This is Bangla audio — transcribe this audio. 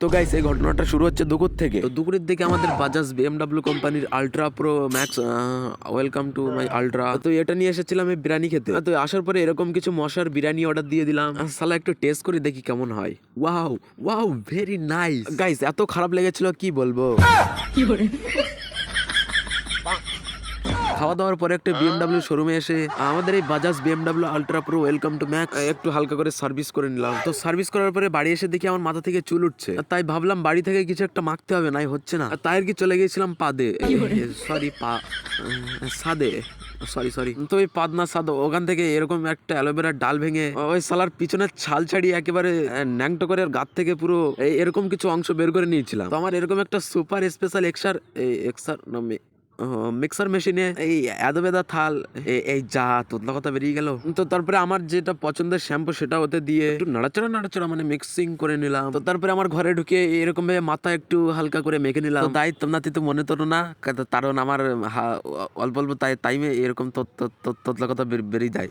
তো গাইস এই ঘটনাটা শুরু হচ্ছে দুপুর থেকে। তো দুপুরের দিকে আমাদের বাজাজ বিএমডব্লিউ কোম্পানির ultra pro max welcome to my ultra, তো এটা নিয়ে এসেছিলাম এই বিরিয়ানি খেতে। তো আসার পরে এরকম কিছু মশার বিরিয়ানি অর্ডার দিয়ে দিলাম। সালা একটু টেস্ট করে দেখি কেমন হয়। Wow wow very nice guys, এত খারাপ লেগেছিল কি বলবো। খাওয়া দাওয়ার পরে একটা বিএমডব্লিউ শোরুমে এসে আমাদের এই Bajaj BMW ultra pro welcome to max একটু হালকা করে সার্ভিস করে নিলাম। তো সার্ভিস করার পরে বাড়ি এসে দেখি আমার মাথা থেকে চুল উঠছে, তাই ভাবলাম বাড়ি থেকে কিছু একটা মাখতে হবে, নাই হচ্ছে না, তাই আর কি চলে গিয়েছিলাম পাদে, সরি সাদে, সরি তো ওই পাদনা সাদ, ওখান থেকে এরকম একটা অ্যালোভেরার ডাল ভেঙে ওই সালার পিছনের ছাল ছাড়িয়ে একেবারে ন্যাংটো করে গাত থেকে পুরো এরকম কিছু অংশ বের করে নিয়েছিলাম। তো আমার এরকম একটা সুপার স্পেশাল এক্সার মিক্সার মেশিনে এই এদবেদা থাল এই যা তোতলা কথা বেরিয়ে গেল। তো তারপরে আমার যেটা পছন্দের শ্যাম্পু সেটা ওতে দিয়ে একটু নাড়াচাড়া মানে মিক্সিং করে নিলাম। তো তারপরে আমার ঘরে ঢুকে এরকম ভাবে মাথা একটু হালকা করে মেখে নিলাম। তাই তোমরা তো মনে তো না, কারণ আমার অল্প অল্প টাইমে এরকম তোতলা কথা বেরিয়ে যায়।